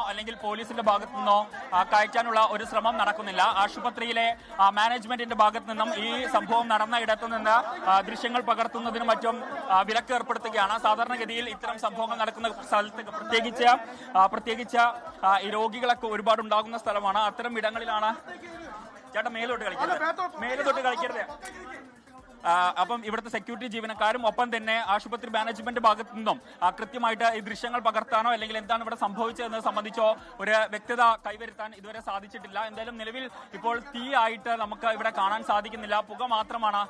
അല്ലെങ്കിൽ പോലീസിന്റെ ഭാഗത്തു നിന്നോ കയറ്റാനുള്ള ഒരു ശ്രമം നടക്കുന്നില്ല. ആശുപത്രിയിലെ മാനേജ്മെന്റിന്റെ ഭാഗത്തു നിന്നും ഈ സംഭവം നടന്ന ഇടത്തു നിന്ന് ദൃശ്യങ്ങൾ പകർത്തുന്നതിനും മറ്റും വിലക്ക് ഏർപ്പെടുത്തുകയാണ്. സാധാരണഗതിയിൽ ഇത്തരം സംഭവങ്ങൾ നടക്കുന്ന സ്ഥലത്ത് പ്രത്യേകിച്ച് ഈ രോഗികളൊക്കെ ഒരുപാട് ഉണ്ടാകുന്ന സ്ഥലമാണ്. അത്തരം ഇടങ്ങളിലാണ് ചേട്ടാ മേലോട്ട് കളിക്കരുത്. അപ്പം ഇവിടുത്തെ സെക്യൂരിറ്റി ജീവനക്കാരും ഒപ്പം തന്നെ ആശുപത്രി മാനേജ്മെന്റ് ഭാഗത്തു നിന്നും കൃത്യമായിട്ട് ഈ ദൃശ്യങ്ങൾ പകർത്താനോ അല്ലെങ്കിൽ എന്താണ് ഇവിടെ സംഭവിച്ചതെന്ന് സംബന്ധിച്ചോ ഒരു വ്യക്തത കൈവരുത്താൻ ഇതുവരെ സാധിച്ചിട്ടില്ല. എന്തായാലും നിലവിൽ ഇപ്പോൾ തീ ആയിട്ട് നമുക്ക് ഇവിടെ കാണാൻ സാധിക്കുന്നില്ല, പുക മാത്രമാണ്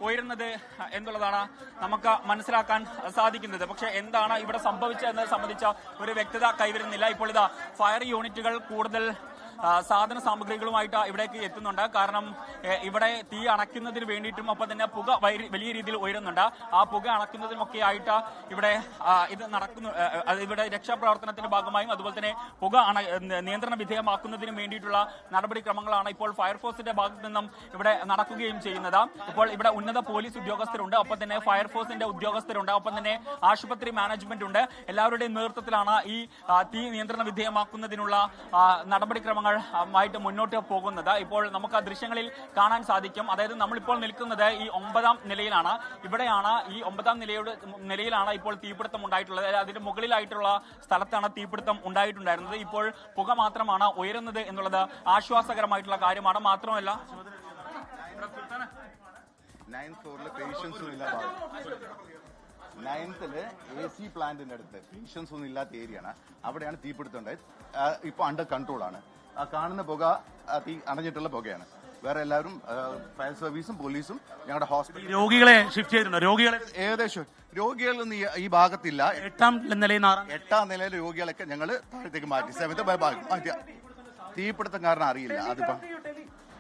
ഉയരുന്നത് എന്നുള്ളതാണ് നമുക്ക് മനസ്സിലാക്കാൻ സാധിക്കുന്നത്. പക്ഷെ എന്താണ് ഇവിടെ സംഭവിച്ചതെന്ന് സംബന്ധിച്ച ഒരു വ്യക്തത കൈവരുന്നില്ല. ഇപ്പോൾ ഇതാ ഫയർ യൂണിറ്റുകൾ കൂടുതൽ സാധന സാമഗ്രികളുമായിട്ട് ഇവിടേക്ക് എത്തുന്നുണ്ട്. കാരണം ഇവിടെ തീ അണയ്ക്കുന്നതിന് വേണ്ടിയിട്ടും ഒപ്പം തന്നെ പുക വലിയ രീതിയിൽ ഉയരുന്നുണ്ട്. ആ പുക അണയ്ക്കുന്നതിനുമൊക്കെ ആയിട്ട് ഇവിടെ ഇത് നടക്കുന്നു. ഇവിടെ രക്ഷാപ്രവർത്തനത്തിന്റെ ഭാഗമായും അതുപോലെ തന്നെ പുക നിയന്ത്രണ വിധേയമാക്കുന്നതിനും വേണ്ടിയിട്ടുള്ള നടപടിക്രമങ്ങളാണ് ഇപ്പോൾ ഫയർഫോഴ്സിന്റെ ഭാഗത്തു നിന്നും ഇവിടെ നടക്കുകയും ചെയ്യുന്നത്. ഇപ്പോൾ ഇവിടെ ഉന്നത പോലീസ് ഉദ്യോഗസ്ഥരുണ്ട്, ഒപ്പം തന്നെ ഫയർഫോഴ്സിന്റെ ഉദ്യോഗസ്ഥരുണ്ട്, ഒപ്പം തന്നെ ആശുപത്രി മാനേജ്മെന്റ് ഉണ്ട്. എല്ലാവരുടെയും നേതൃത്വത്തിലാണ് ഈ തീ നിയന്ത്രണ വിധേയമാക്കുന്നതിനുള്ള നടപടിക്രമങ്ങൾ ആയിട്ട് മുന്നോട്ട് പോകുന്നത്. ഇപ്പോൾ നമുക്ക് ആ ദൃശ്യങ്ങളിൽ കാണാൻ സാധിക്കും. അതായത് നമ്മളിപ്പോൾ നിൽക്കുന്നത് ഈ 9ാം നിലയിലാണ്. ഇവിടെയാണ് ഈ 9ാം നിലയിലാണ് ഇപ്പോൾ തീപിടുത്തം ഉണ്ടായിട്ടുള്ളത്. അതിന്റെ മുകളിലായിട്ടുള്ള സ്ഥലത്താണ് തീപിടുത്തം ഉണ്ടായിട്ടുണ്ടായിരുന്നത്. ഇപ്പോൾ പുക മാത്രമാണ് ഉയരുന്നത് എന്നുള്ളത് ആശ്വാസകരമായിട്ടുള്ള കാര്യമാണ്. മാത്രമല്ല 9th ഫ്ലോറിൽ പേഷ്യൻസും ഇല്ലാതെ 9th AC പ്ലാന്റിന്റെ അടുത്ത് പേഷ്യൻസ് ഒന്നും ഇല്ലാത്ത ഏരിയയാണ്. അവിടെയാണ് തീപിടുത്തം ഉണ്ടായത്. ഇപ്പൊ അണ്ടർ കൺട്രോൾ ആണ്. ആ കാണുന്ന പുക തീ അണഞ്ഞിട്ടുള്ള പുകയാണ്. വേറെ എല്ലാവരും ഫയർ സർവീസും പോലീസും ഞങ്ങളുടെ ഹോസ്പിറ്റൽ രോഗികളെ ഷിഫ്റ്റ് ചെയ്തിട്ടുണ്ട്. രോഗികളെ ഏകദേശം രോഗികളൊന്നും ഈ ഭാഗത്തില്ല. 8ാം നിലയിലെ രോഗികളൊക്കെ ഞങ്ങൾ താഴത്തേക്ക് മാറ്റി. 7th മാറ്റി. തീപിടുത്തം കാരണം അറിയില്ല. അതിപ്പം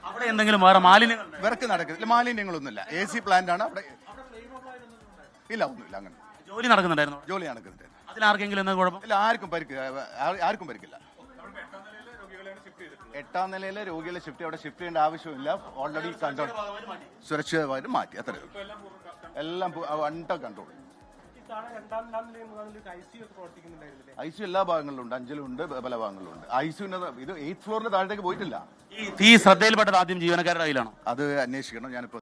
അവിടെ എന്തെങ്കിലും വേറെ മാലിന്യങ്ങൾ വിറക്ക് നടക്കുന്നില്ല. മാലിന്യങ്ങളൊന്നുമില്ല. AC പ്ലാന്റ് ആണ് അവിടെ. ഇല്ല, ഒന്നുമില്ല. അങ്ങനെ ജോലി നടക്കുന്നുണ്ടായിരുന്നു. ജോലി നടക്കുന്നുണ്ട്. അതിലാർക്കെങ്കിലും എന്താ കുഴപ്പം? ഇല്ല, ആർക്കും പരിക്കില്ല. 8ാം നിലയിലെ രോഗികളെ അവിടെ ഷിഫ്റ്റ് ചെയ്യേണ്ട ആവശ്യമില്ല. ഓൾറെഡി കൺട്രോൾ സുരക്ഷിതമായിട്ട് മാറ്റി. അത്രയും എല്ലാം അണ്ടർ കൺട്രോൾ. ICU എല്ലാ ഭാഗങ്ങളിലും ഉണ്ട്. 5ലുണ്ട്, പല ഭാഗങ്ങളിലുണ്ട്. ICU ഇത് 8th ഫ്ലോറിന് താഴത്തേക്ക് പോയിട്ടില്ല. ഈ തീ ശ്രദ്ധയിൽപ്പെട്ടത് ആദ്യം ജീവനക്കാരുടെ കയ്യിലാണോ? അത് അന്വേഷിക്കണം. ഞാനിപ്പോ